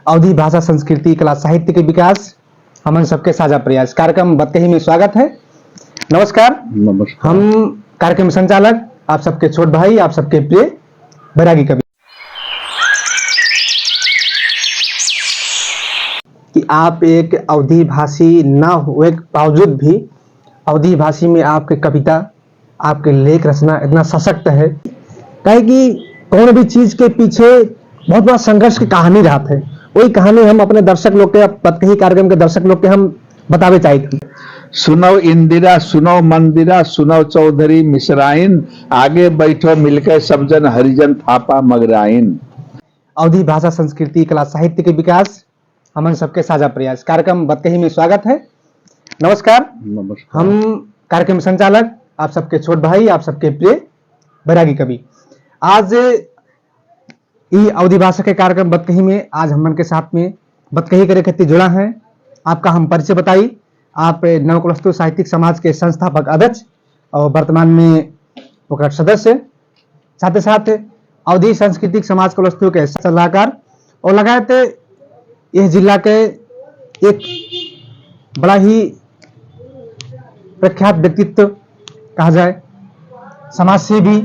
अवधी भाषा संस्कृति कला साहित्य के विकास हमन सबके साझा प्रयास कार्यक्रम बतकही में स्वागत है। नमस्कार। नमस्कार। हम कार्यक्रम संचालक आप सबके छोट भाई, आप सबके प्रिय बैरागी कवि। कि आप एक अवधी भाषी न हुए के बावजूद भी अवधी भाषी में आपके कविता, आपके लेख रचना इतना सशक्त है कहे कि कौन भी चीज के पीछे बहुत बड़ा संघर्ष की कहानी रहत है। वही कहानी हम अपने दर्शक लोग के, बतकही कार्यक्रम के दर्शक लोग के हम बतावे चाहिए। सुनो इंदिरा, सुनो मंदिरा, सुनो चौधरी मिश्राइन, आगे बैठो मिलकर सब जन हरिजन थापा मगराइन। अवधी भाषा संस्कृति कला साहित्य के विकास हमन सबके साझा प्रयास कार्यक्रम बतकही में स्वागत है। नमस्कार। नमस्कार। हम कार्यक्रम संचालक आप सबके छोट भाई, आप सबके प्रिय बैरागी कवि। आज ई अवधी भाषा के कार्यक्रम बतकही में आज हमन के साथ में बतकही करे खातिर जुड़ा है। आपका हम परिचय बताई। आप नवकलस्तु साहित्यिक समाज के संस्थापक अध्यक्ष और वर्तमान में ओकर सदस्य, साथ ही साथ अवधी सांस्कृतिक समाज कलस्तु के सलाहकार और लगायत यह जिला के एक बड़ा ही प्रख्यात व्यक्तित्व कहा जाए, समाज सेवी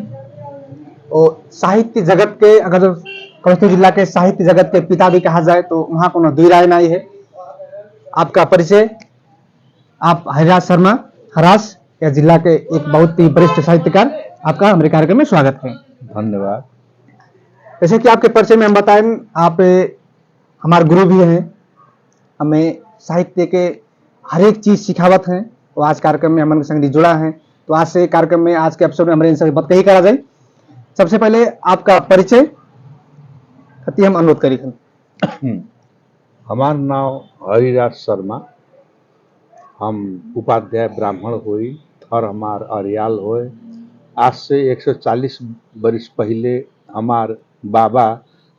और साहित्य जगत के, अगर कलस्तु जिला के साहित्य जगत के पिता भी कहा जाए तो वहां कोनो दुई राय नहीं है। आपका परिचय, आप हरिराज शर्मा हरास या जिला के एक बहुत ही वरिष्ठ साहित्यकार। आपका हमारे कार्यक्रम में स्वागत है। धन्यवाद। जैसे कि आपके परिचय में हम बताएं, आप हमारे गुरु भी हैं, हमें साहित्य के हर एक चीज सिखावत हैं। तो आज कार्यक्रम में हमारे संग जुड़ा है, तो आज से कार्यक्रम में, आज के एपिसोड में हमारे इनसे बतकही करा जाए। सबसे पहले आपका परिचय अति हम अनुरोध करी। हमार नाम हरिराज शर्मा, हम उपाध्याय ब्राह्मण हुई, थर हमार अरियाल होए। आज से 140 वर्ष पहले हमार बाबा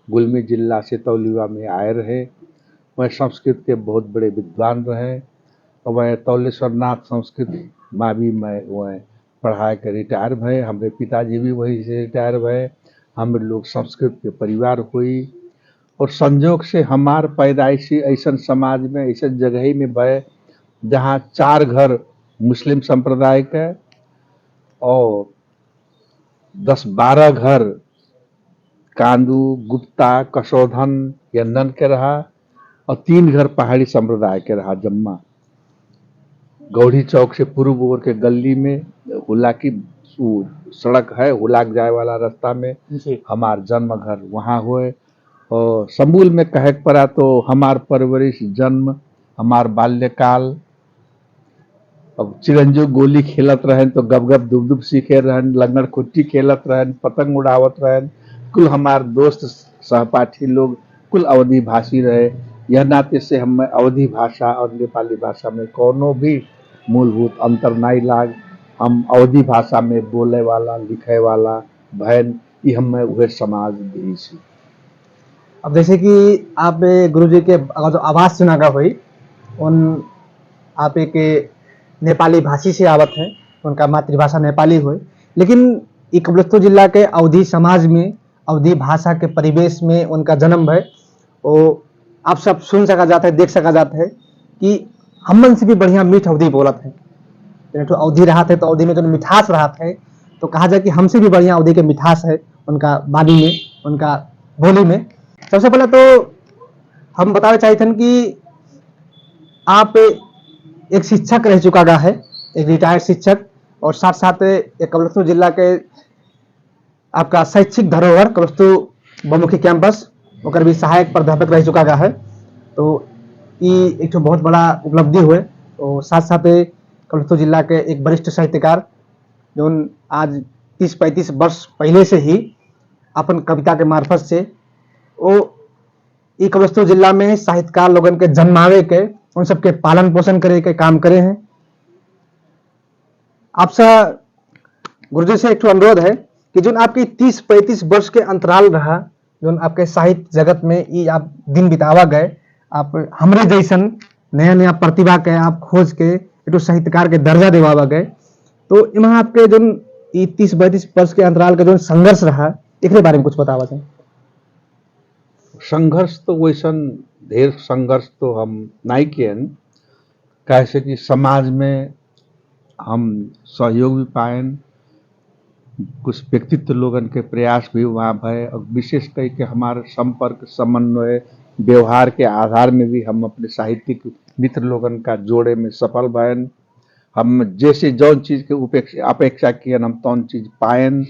गुलमी जिला से तौलिया में आए रहे। वह संस्कृत के बहुत बड़े विद्वान रहे और वह तौलेश्वर नाथ संस्कृत मावी में वह पढ़ाए के रिटायर भये। हमारे पिताजी भी वही से रिटायर भये। हम लोग संस्कृत के परिवार हुई और संजोग से हमार पैदाइशी ऐसा समाज में, ऐसा जगह ही में भये जहाँ 4 घर मुस्लिम संप्रदाय के और 10-12 घर कांदू, गुप्ता, कसौधन या नन के रहा और 3 घर पहाड़ी संप्रदाय के रहा। जम्मा गौड़ी चौक से पूर्व ओर के गली में हुला की सड़क है, हुलाक जाए वाला रास्ता में हमार जन्म घर वहाँ हुए। और समूल में कहे पड़ा तो हमार परवरिश, जन्म, हमार बाल्यकाल, अब चिरंजू गोली खेलत रहन तो गब गब दुब दुब सीखे रहन, लंगड़ कुट्टी खेलत रहन, पतंग उड़ावत रहन। कुल हमार दोस्त सहपाठी लोग कुल अवधी भाषी रहे। यह नाते से हम अवधी भाषा और नेपाली भाषा में कोनो भी मूलभूत अंतर नहीं लाग। हम अवधी भाषा में बोले वाला, लिखे वाला बहन ये हम वह समाज भी सी। अब जैसे कि आप गुरुजी के अगर जो आवाज सुनागा हुई, उन आप एक नेपाली भाषी से आवत है, उनका मातृभाषा नेपाली हुई, लेकिन कलस्तु जिला के अवधी समाज में, अवधी भाषा के परिवेश में उनका जन्म है। और आप सब सुन सका जाता है, देख सका जाता है कि हमन से भी बढ़िया मीठ अवधी बोलत है। तो अवधी रहा थे तो अवधी में जो मिठास रहा है, तो कहा जाए कि हमसे भी बढ़िया अवधी के मिठास है उनका वाणी में, उनका बोली में। सबसे पहले तो हम बताना चाहते हैं कि आप एक शिक्षक रह चुका है, एक रिटायर्ड शिक्षक, और साथ साथ एक कलस्तु जिला के आपका शैक्षिक धरोहर कलस्तु बहुमुखी कैंपस ओकर भी सहायक प्राध्यापक रह चुका है। तो ये एक तो बहुत बड़ा उपलब्धि हुए। और साथ साथ कलस्तु जिला के एक वरिष्ठ साहित्यकार जो आज 30-35 वर्ष पहले से ही अपन कविता के मार्फत से वो कलस्तु जिला में साहित्यकार लोगन के जन्मावे के, उन सबके पालन पोषण करे के काम करे हैं। आपसे गुरुजी से एक अनुरोध है कि जो आपकी 30-35 वर्ष के अंतराल रहा, जो आपके साहित्य जगत में ये आप दिन बितावा गए, आप हमरे जैसन नया नया प्रतिभा के आप खोज के एक साहित्यकार के दर्जा दिवावा गए, तो इमा आपके जो 30-32 वर्ष के अंतराल का जो संघर्ष रहा, एक बारे में कुछ बतावा जाए। संघर्ष तो वैसन ढेर संघर्ष तो हम नहीं किए, कैसे कि समाज में हम सहयोग भी पाएन, कुछ व्यक्तित्व लोगन के प्रयास भी वहाँ भय, और विशेष कर के हमारे संपर्क समन्वय व्यवहार के आधार में भी हम अपने साहित्यिक मित्र लोगन का जोड़े में सफल भयन। हम जैसे जौन चीज के अपेक्षा कियन हम तौन चीज पायन,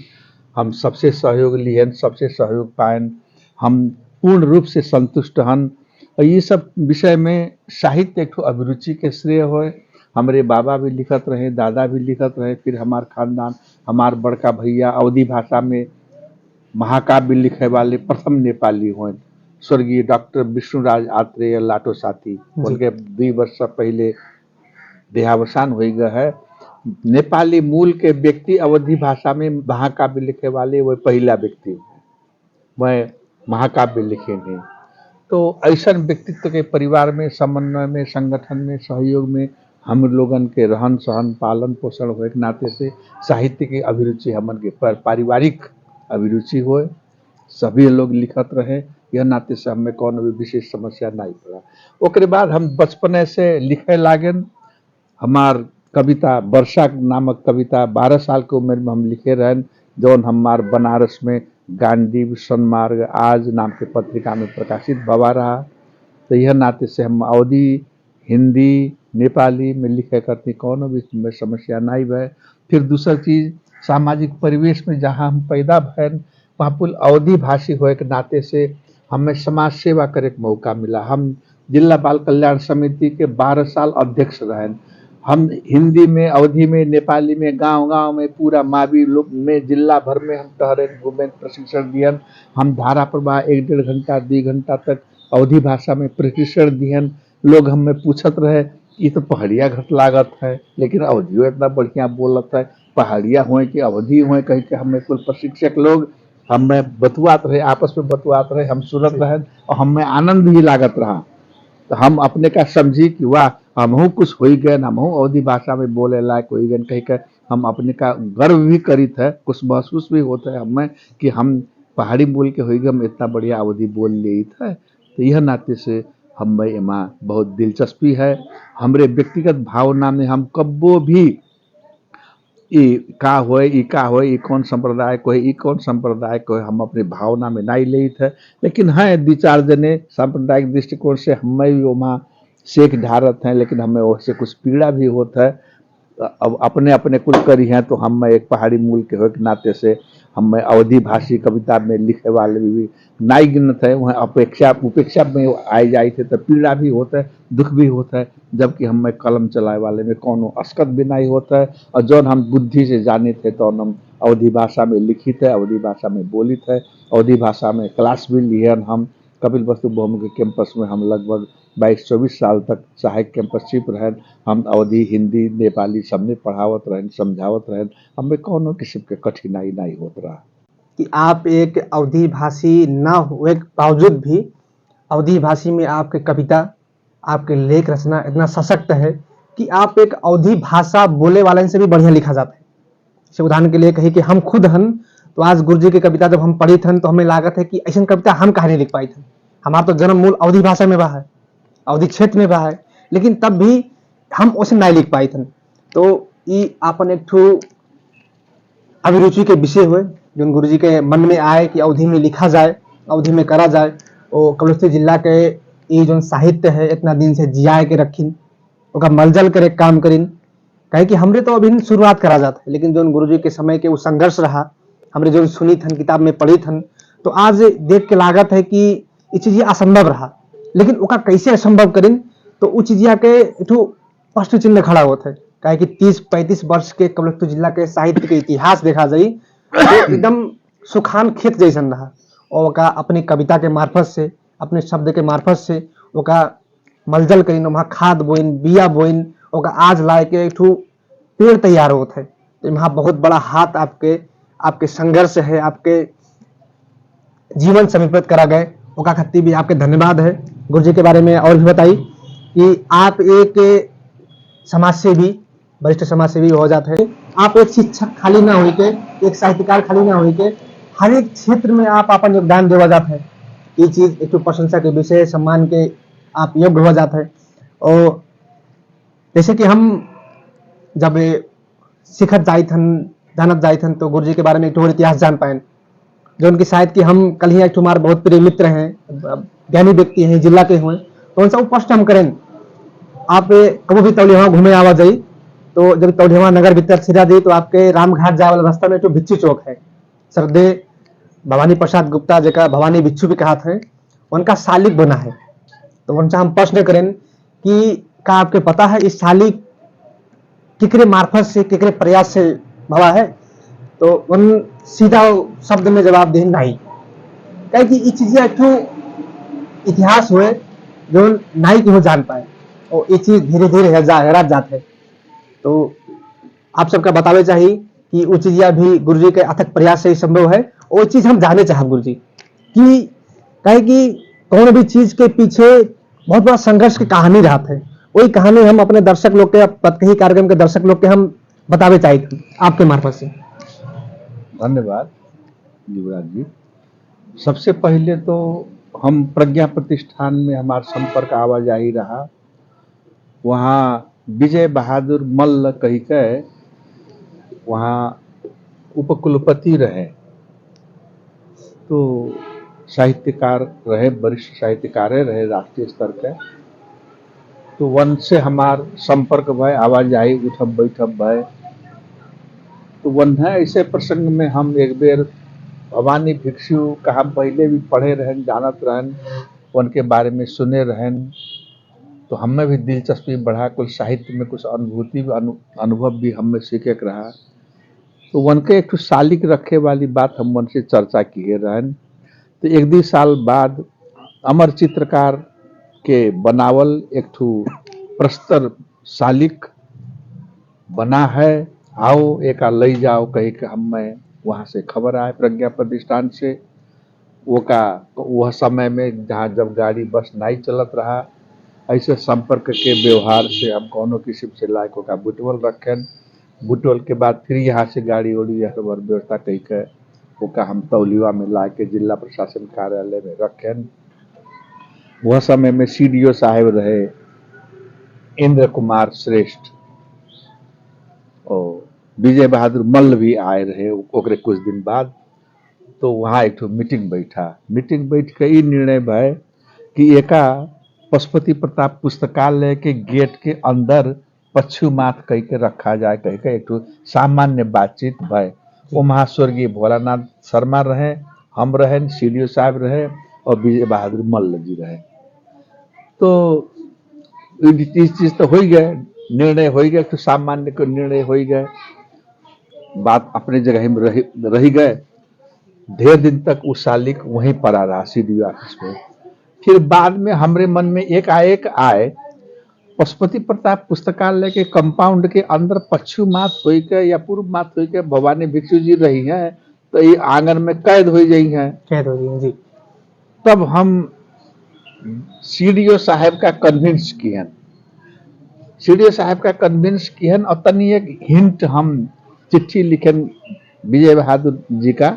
हम सबसे सहयोग लियन, सबसे सहयोग पायन, हम पूर्ण रूप से संतुष्ट हन। और ये सब विषय में साहित्य एक अभिरुचि के श्रेय होए। हमारे बाबा भी लिखत रहे, दादा भी लिखत रहे, फिर हमार खानदान, हमार बड़का भैया अवधी भाषा में महाकाव्य लिखे वाले प्रथम नेपाली हुए, स्वर्गीय डॉक्टर विष्णुराज आत्रेय लाटो साथी, उनके 2 वर्ष पहले देहावसान हो गया है। नेपाली मूल के व्यक्ति अवधी भाषा में महाकाव्य लिखे वाले वह पहला व्यक्ति, वह महाकाव्य लिखे नहीं। तो ऐसा व्यक्तित्व के परिवार में, समन्वय में, संगठन में, सहयोग में हम लोगन के रहन सहन पालन पोषण हो के नाते से साहित्य की अभिरुचि हमन के पारिवारिक अभिरुचि हो, सभी लोग लिखत रहे, यह नाते से हमें कौन भी विशेष समस्या नहीं पड़ा। ओकरे बाद हम बचपने से लिखे लागन। हमार कविता वर्षा नामक कविता 12 साल की उम्र में हम लिखे रहन, जौन हमार बनारस में गांधी सन्मार्ग आज नाम के पत्रिका में प्रकाशित भवा रहा। तो यह नाते से हम अवधी, हिंदी, नेपाली में लिखे करती, कौन भी में समस्या नहीं भय। फिर दूसरा चीज, सामाजिक परिवेश में जहाँ हम पैदा भयन वहाँ पुल अवधी भाषी होए के नाते से हमें समाज सेवा करे के मौका मिला। हम जिला बाल कल्याण समिति के 12 साल अध्यक्ष रहन। हम हिंदी में, अवधी में, नेपाली में, गांव-गांव में, पूरा मावी लोग में, जिला भर में हम टहरे घूमे, प्रशिक्षण दियन। हम धारा प्रवाह 1-1.5 घंटा 2 घंटा तक अवधी भाषा में प्रशिक्षण दियन। लोग हमें पूछत रहे, ये तो पहाड़िया घट लागत है, लेकिन अवधियो इतना बढ़िया बोलत है, पहाड़िया हुए कि अवधी हुए, कह के हमें कुल प्रशिक्षक लोग हमें बतुआत रहे, आपस में बतुआत रहे, हम सुनत रहे और हमें आनंद भी लागत रहा। तो हम अपने का समझी कि वाह, हमहू कुछ हो गए, हमहू अवधी भाषा में बोले लायक हो गए, कह के हम अपने का गर्व भी करित है, कुछ महसूस भी होता है हमें कि हम पहाड़ी बोल के हो गए, हम इतना बढ़िया अवधी बोल लिए थे। तो यह नाते से हमें एमा बहुत दिलचस्पी है। हमरे व्यक्तिगत भावना में हम कब्बो भी ई का होए, ई कौन संप्रदाय को है, ई कौन संप्रदाय को है, हम अपने भावना में नहीं ले थे। लेकिन है 2-4 जने सांप्रदायिक दृष्टिकोण से हमें भी वहाँ सेक ढारत हैं, लेकिन हमें उससे कुछ पीड़ा भी होता है। अब अपने अपने कुल करी हैं, तो हम एक पहाड़ी मूल के हो के नाते से हमें अवधी भाषी कविता में लिखे वाले भी नाई गिनत है, वहाँ उपेक्षा में आए जाए थे, तो पीड़ा भी होता है, दुख भी होता है। जबकि हमें कलम चलाए वाले में कौन अस्कत भी नहीं होता है। और जौन हम बुद्धि से जाने थे तो हम अवधी भाषा में लिखित है, अवधी भाषा में बोलित है, अवधी भाषा में क्लास भी लिए। हम कपिल वस्तु बहुमुखी कैंपस में हम लगभग 22-24 साल तक सहायक कैंपसशिप रहें। हम अवधी, हिंदी, नेपाली सब में पढ़ावत रहें, समझावत रहें, हमें कौन किस्म के कठिनाई नहीं होत रहा। कि आप एक अवधी भाषी ना हुए के बावजूद भी अवधी भाषी में आपके कविता, आपके लेख रचना इतना सशक्त है कि आप एक अवधी भाषा बोले वाले से भी बढ़िया लिखा जाता है। जैसे उदाहरण के लिए कही कि हम खुद हन, तो आज गुरुजी की कविता जब हम पढ़ी थन तो हमें लागत है कि ऐसा कविता हम कहा नहीं लिख पाई थन। हमारा तो जन्म मूल अवधी भाषा में बहा है, अवधी क्षेत्र में बहा है, लेकिन तब भी हम उसे नहीं लिख पाई थन। तो ये आपन एक ठो अभिरुचि के विषय हुए जो गुरुजी के मन में आए कि अवधी में लिखा जाए, अवधी में करा जाए। और कपिलवस्तु जिला के ये जो साहित्य है इतना दिन से जियाए के रखिन, ओका मलजल करे काम करिन। कहे कि हमरे तो अभी शुरुआत करा जाता है, लेकिन जो गुरुजी के समय के वो संघर्ष रहा, हमरे जो सुनी थन, किताब में पढ़ी थन, तो आज देख के लागत है कि ये चीज असंभव रहा, लेकिन ओका कैसे असंभव करिन, तो वो चीजिया के एक प्रश्न चिन्ह खड़ा होता है। कहे कि 30-35 वर्ष के कपिलवस्तु जिला के साहित्य के इतिहास देखा जाए तो एकदम सुखान खेत जैसन रहा। और ओका अपनी कविता के मार्फत से, अपने शब्द के मार्फत से ओका मलजल करिन, वहाँ खाद बोइन, बिया बोइन, ओका आज लाए के एक पेड़ तैयार होता है। तो वहाँ बहुत बड़ा हाथ आपके संघर्ष है, आपके जीवन समीपित करा गए, ओका खत्ती भी आपके धन्यवाद है। गुरुजी के बारे में और भी बताई कि आप एक समाज सेवी, वरिष्ठ समाज सेवी हो जाते हैं। आप एक शिक्षक खाली ना हुई के, एक साहित्यकार खाली ना हुई के, हर एक क्षेत्र में आप अपन योगदान देवा जाते हैं। ये चीज एक प्रशंसा के विषय, सम्मान के आप योग्य हो जाते हैं। और जैसे कि हम जब सिखत जाई थन जानत जाई थन तो गुरु जी के बारे में एक और इतिहास जान पाए, जो उनकी शायद कि हम कल ही एक हमारे बहुत प्रिय मित्र हैं, ज्ञानी व्यक्ति हैं, जिला के हुए, तो उनसे प्रश्न हम करें, आप कभी भी तौलिया घूमे आवा जाई तो जब तौलिया नगर भीतर सिरा दी तो आपके रामघाट जाए वाला रास्ता में जो भिच्चू चौक है, सरदे भवानी प्रसाद गुप्ता जगह भवानी बिच्छू भी कहा था, उनका शालिक बना है। तो उनसे हम प्रश्न करें कि का आपके पता है इस शालिक किकरे मार्फत से किकरे प्रयास से भवा है? तो उन सीधा शब्द में जवाब दें नहीं, क्या कि ये चीजें एक इतिहास हुए जो नाई की हो जान पाए और ये चीज धीरे धीरे हेरा जाते। तो आप सबका बतावे चाहिए कि वो चीजिया भी गुरु जी के अथक प्रयास से ही संभव है, और वो चीज हम जाने चाहे गुरु जी कि कहे कि कौन भी चीज के पीछे बहुत बड़ा संघर्ष की कहानी रहता है, वही कहानी हम अपने दर्शक लोग के पतकही कार्यक्रम के दर्शक लोग के हम बतावे चाहिए थे आपके मार्फत से। धन्यवाद युवराज जी। सबसे पहले तो हम प्रज्ञा प्रतिष्ठान में हमारा संपर्क आवाजाही रहा, वहाँ विजय बहादुर मल्ल कही के वहाँ उपकुलपति रहे, तो साहित्यकार रहे, वरिष्ठ साहित्यकार रहे राष्ट्रीय स्तर के। तो वन से हमार संपर्क भय, आवाजाही उठब बैठब भय। तो वन है ऐसे प्रसंग में हम एक बेर भवानी भिक्षु का हम पहले भी पढ़े रहन, जानत रहन, उनके बारे में सुने रहन, तो हमें भी दिलचस्पी बढ़ा, कुछ साहित्य में कुछ अनुभूति अनुभव भी हमें सीखे के रहा। तो उनके एक शालिक रखे वाली बात हम उनसे चर्चा किए रहन। तो एक दो साल बाद अमर चित्रकार के बनावल एक प्रस्तर शालिक बना है, आओ एक ले जाओ कही के हमें वहाँ से खबर आए प्रज्ञा प्रतिष्ठान से। वो का वह समय में जहाँ जब गाड़ी बस नहीं चलत रहा, ऐसे संपर्क के व्यवहार से हम कोनो किस्म से लायक का बुटवल रखें। बुटवल के बाद फिर यहाँ से गाड़ी ओड़ी यह सब व्यवस्था कही के ओका हम तौलिया में ला के जिला प्रशासन कार्यालय में रखें। वह समय में CDO साहेब रहे इंद्र कुमार श्रेष्ठ, और विजय बहादुर मल्ल भी आए रहे ओकरे कुछ दिन बाद। तो वहाँ एक मीटिंग बैठ के ये निर्णय भय कि एका पशुपति प्रताप पुस्तकालय के गेट के अंदर पश्चिमात कह के रखा जाए, कह के एक सामान्य बातचीत भय। वो महास्वर्गीय भोलानाथ शर्मा रहे, हम रहे, CDO साहब रहे और विजय बहादुर मल्ल जी रहे। तो चीज तो हो गए, निर्णय हो गया, तो सामान्य को निर्णय हो गए, बात अपने जगह में रही गए। ढेर दिन तक उस शालिक वहीं पड़ा रहा CDO ऑफिस में। फिर बाद में हमरे मन में एकाएक आए, पशुपति प्रताप पुस्तकालय के कंपाउंड के अंदर पश्चिम मात हो के या पूर्व मात हो के भवानी भिक्षु जी रही हैं, तो ये आंगन में कैद हो गई हैं, कैद हो गई जी। तब हम CDO साहब का कन्विंस किए, CDO साहब का कन्विंस किए और तनी एक हिंट हम चिट्ठी लिखन विजय बहादुर जी का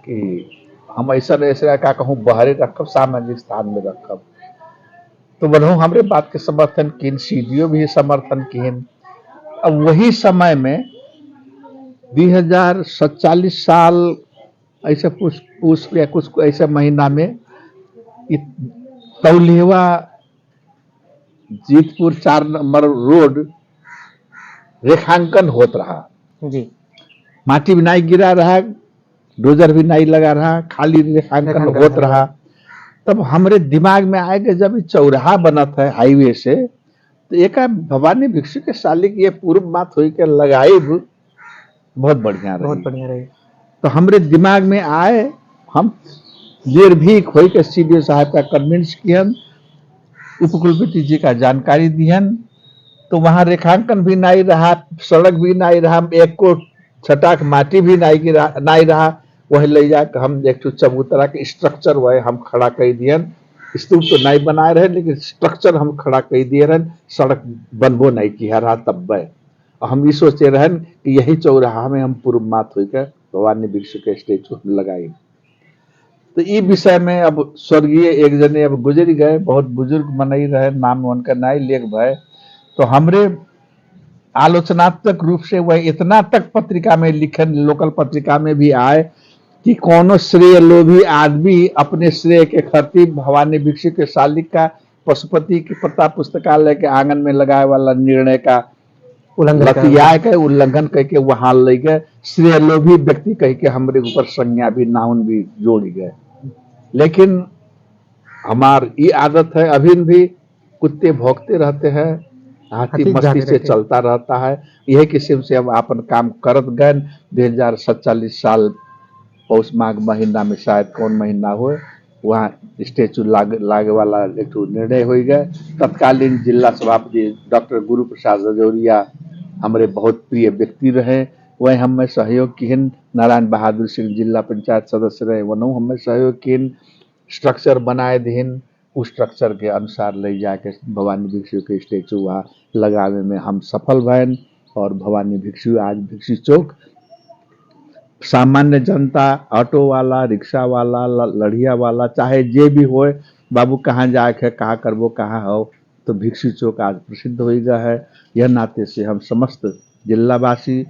कि हम ऐसा का कहूँ बाहरी रखब, सामाजिक स्थान में रखब। तो वह हमरे बात के समर्थन किन, CDO भी समर्थन किन। अब वही समय में 2047 साल ऐसे कुछ ऐसे महीना में तौलिया जीतपुर 4 नंबर रोड रेखांकन होत रहा जी। माटी भी नहीं गिरा रहा, डोजर भी नहीं लगा रहा, खाली रेखांकन होत रहा। तब हमरे दिमाग में आएगा जब चौराहा बनत है हाईवे से, तो एक भवानी भिक्षु के शालिक ये पूर्व बात हुई के लगाई बहुत बढ़िया रही। तो हमरे दिमाग में आए, हम देर भी खोई के CDO साहब का कन्विंस कियन, उपकुलपति जी का जानकारी दियन। तो वहां रेखांकन भी नहीं रहा, सड़क भी नहीं रहा, एक को छटाक माटी भी नहीं रहा। वह ले जाकर हम एक चबूतरा के स्ट्रक्चर वह हम खड़ा कर दियन। स्तूप तो नहीं बनाए रहे, लेकिन स्ट्रक्चर हम खड़ा कर दिए रहन, सड़क बनबो नहीं किया रहा तब वह। हम ये सोचे रहन कि यही चौराहा में हम पूर्व मात होकर भवानी भिक्षु के स्टेचू लगाई। तो ई विषय में अब स्वर्गीय एक जने अब गुजर गए, बहुत बुजुर्ग मनई रहे, नाम उनका नाई लेख भय। तो हमरे आलोचनात्मक रूप से वह इतना तक पत्रिका में लिखे, लोकल पत्रिका में भी आए कि कोनो श्रेय लोभी आदमी अपने श्रेय के खातिर भवानी भिक्षु के शालिका पशुपति की पत्ता पुस्तकालय के आंगन में लगाए वाला निर्णय का उल्लंघन करके वहां ले गए, श्रेय लोभी व्यक्ति कह के हमरे ऊपर संज्ञा भी नाउन भी जोड़ गए। लेकिन हमार ये आदत है, अभी भी कुत्ते भौंकते रहते हैं, हाथी मस्ती से चलता रहता है। यह किस्म से हम अपन काम करत गए। 2047 साल पौष माघ महीना में शायद कौन महीना हो, वहाँ स्टेचू लागे वाला एक निर्णय हो गए। तत्कालीन जिला सभापति डॉक्टर गुरु प्रसाद रजौरिया हमारे बहुत प्रिय व्यक्ति रहे, वह हमें सहयोग किन। नारायण बहादुर सिंह जिला पंचायत सदस्य रहे, वनों हमें सहयोग किन। स्ट्रक्चर बनाए दिन, उस स्ट्रक्चर के अनुसार ले जाके भवानी भिक्षु के स्टेचू वहाँ लगावे में हम सफल भैन। और भवानी भिक्षु आज भिक्षु चौक सामान्य जनता, ऑटो वाला, रिक्शा वाला, लड़िया वाला, चाहे जे भी हो, बाबू कहाँ जाके कहाँ करबो कहाँ हो, तो भिक्षु चौक आज प्रसिद्ध हो गया है। यह नाते से हम समस्त जिलावासी,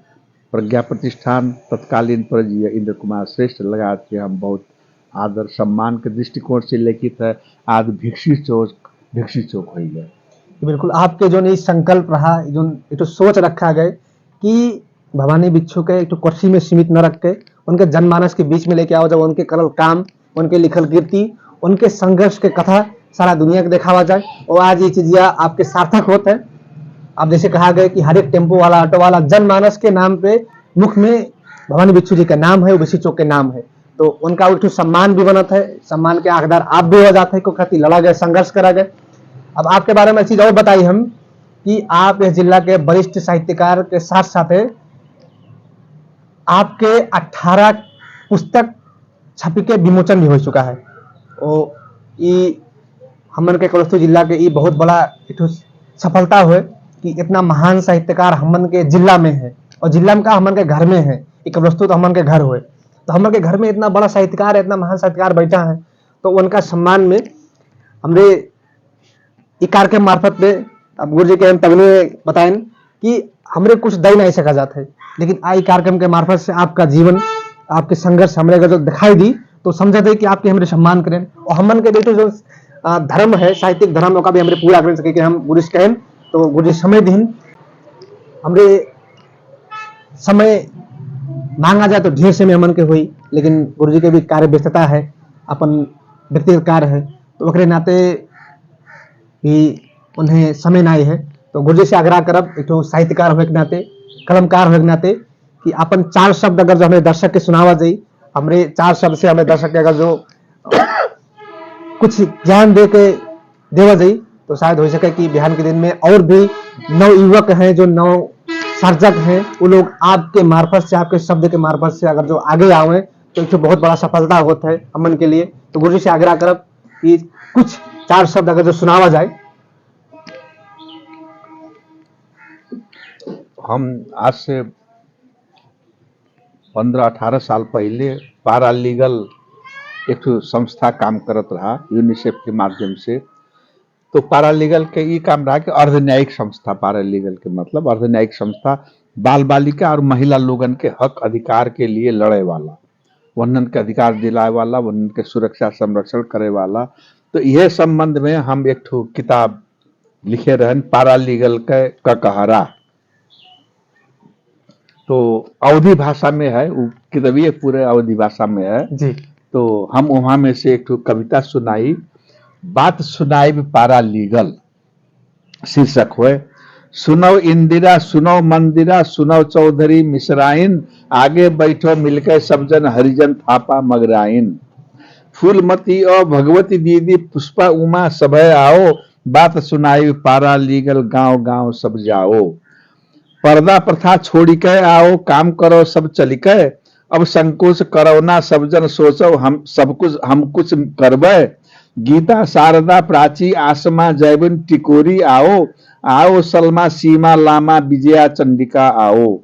प्रज्ञा प्रतिष्ठान, तत्कालीन परिजीय इंद्र कुमार श्रेष्ठ लगा के हम बहुत आदर सम्मान के दृष्टिकोण से लिखित है आज भिक्षु चौक हो गया। बिल्कुल, आपके जो नहीं संकल्प रहा, जो एक सोच रखा गया कि भवानी भिक्षु के एक कुर्सी में सीमित न रख के उनके जनमानस के बीच में लेके आओ, जब उनके करल काम, उनके लिखल कीर्ति, उनके संघर्ष के कथा सारा दुनिया को दिखावा जाए। और आज ये चीजिया आपके सार्थक होते हैं। अब जैसे कहा गया कि हर एक टेम्पो वाला, ऑटो वाला जनमानस के नाम पे मुख में भवानी भिक्षु जी का नाम है, भिक्षु चौक के नाम है, तो उनका एक सम्मान भी बनता है। सम्मान के हकदार आप भी हो जाते हैं, को खातिर लड़ा गए, संघर्ष करा गए। अब आपके बारे में चीज और बताई हम कि आप इस जिला के वरिष्ठ साहित्यकार के साथ साथ आपके 18 पुस्तक छपी के विमोचन भी हो चुका है। और ये हमन के कलस्तु जिला के ये बहुत बड़ा एक सफलता हुए कि इतना महान साहित्यकार हमन के जिला में है, और जिला में का हमन के घर में है। एक कलस्तु तो हमन के घर हुए, तो हमन के घर में इतना बड़ा साहित्यकार है, इतना महान साहित्यकार बैठा है, तो उनका सम्मान में हमरे ये कार्यक्रम मार्फत में अब गुरु जी के हम तगने बताएं कि हमरे कुछ दे नहीं सका जाता है, लेकिन आई कार्यक्रम के मार्फत से आपका जीवन, आपके संघर्ष हमरे अगर जो दिखाई दी तो समझा दे कि आपके हमरे सम्मान करें। और हमन के बेटो जो धर्म है, साहित्यिक धर्म का भी हमरे पूरा कर सके कि हम गुरु जी कहें तो गुरु जी समय दिन हमरे समय मांगा जाए तो ढेर समय हमन के हुई, लेकिन गुरु जी के भी कार्य व्यस्तता है, अपन व्यक्तिगत कार्य है, तो ओकरे नाते भी उन्हें समय नहीं है। तो गुरु जी से आग्रह करब एक साहित्यकार होने के नाते, कलमकार होने के नाते कि अपन 4 शब्द अगर जो हमें दर्शक के सुनावा जाए, हमरे 4 शब्द से हमें दर्शक के अगर जो कुछ ज्ञान दे के देवा जाए तो शायद हो सके कि बिहान के दिन में और भी नव युवक हैं, जो नव सर्जक हैं, वो लोग आपके मार्फत से, आपके शब्द के मार्फत से अगर जो आगे आवे तो एक बहुत बड़ा सफलता होता है हमन के लिए। तो गुरु जी से आग्रह करब कि कुछ 4 शब्द अगर जो सुनावा जाए। हम आज से 15-18 साल पहले पारालीगल एक संस्था काम करत रहा यूनिसेफ के माध्यम से। तो पारालीगल के ये काम रहा कि अर्धन्यायिक संस्था, पारालीगल के मतलब अर्धन्यायिक संस्था, बाल बालिका और महिला लोगन के हक अधिकार के लिए लड़े वाला, वनन के अधिकार दिलाए वाला, वनन के सुरक्षा संरक्षण करे वाला। तो यह संबंध में हम एक किताब लिखे रहन, पारालीगल के ककहरा। तो अवधी भाषा में है वो किताब, ये पूरे अवधी भाषा में है जी। तो हम वहां में से एक कविता सुनाई, बात सुनाई पारालीगल शीर्षक हुए। सुनो इंदिरा, सुनो मंदिरा, सुनो चौधरी मिश्राइन, आगे बैठो मिलकर सब जन हरिजन थापा मगराइन। फूलमती और भगवती दीदी, पुष्पा उमा सभय आओ, बात सुनाई पारालीगल गांव गांव सब जाओ। पर्दा प्रथा छोड़ी के आओ, काम करो सब चली के, अब संकोच करो ना सब जन सोचो हम सब कुछ हम कुछ करबे। गीता शारदा प्राची आसमा जैबिन टिकोरी आओ, आओ सलमा सीमा लामा विजया चंडिका आओ।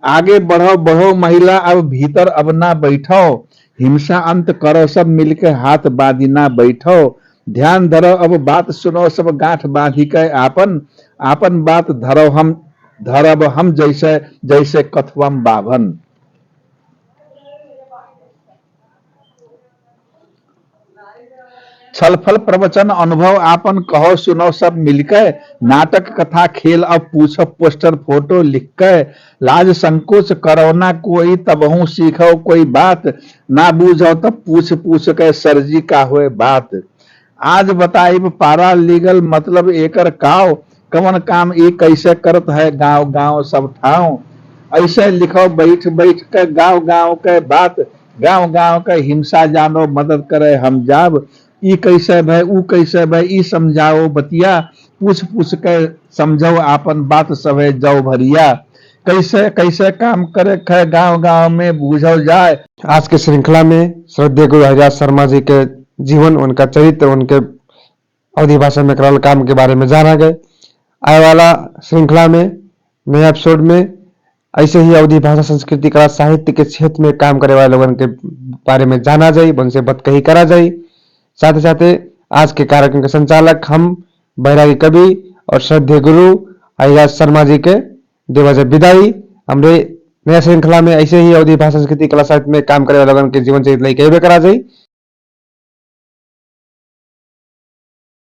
आगे बढ़ो बढ़ो महिला अब भीतर अब ना बैठो, हिंसा अंत करो सब मिलके हाथ बांधी ना बैठो। ध्यान धरो अब बात सुनो सब गांठ बांधी के आपन आपन बात धरब हम जैसे जैसे कथुअम बाभन। छलफल प्रवचन अनुभव आपन कहो सुनो सब मिलके। नाटक कथा खेल अब पूछो पोस्टर फोटो लिख के। लाज संकोच करो ना कोई तबहू सीखो कोई बात। ना बूझो तब पूछ पूछ के सरजी का हुए बात। आज बताइब पारा लीगल मतलब एकर काव। कवन काम ये कैसे करत है गांव गांव सब ठाव। ऐसे लिखो बैठ बैठ के गांव गांव के बात। गांव गांव के हिंसा जानो मदद करे हम जाब। ई कैसे भय ऊ कैसे भय ई समझाओ बतिया। पूछ पूछ के समझो आपन बात सभे जाओ भरिया। कैसे कैसे काम करे खे गांव गांव में बूझो जाए। आज के श्रृंखला में श्रद्धेय गुरु हरिदास शर्मा जी के जीवन, उनका चरित्र, उनके अवधी भाषा में करल काम के बारे में जाना गए। आने वाला श्रृंखला में नए एपिसोड में ऐसे ही अवधी भाषा संस्कृति कला साहित्य के क्षेत्र में काम करे वाले लोगों के बारे में जाना जाए, उनसे बतकही करा जाए। साथ ही साथ आज के कार्यक्रम के संचालक हम बैरागी कवि और श्रद्धेय गुरु हरिदास शर्मा जी के देवज विदाई। हमरे नया श्रृंखला में ऐसे ही अवधी भाषा संस्कृति कला साहित्य में काम करे वाले लोगों के जीवन चरित्र लेके करा जाए।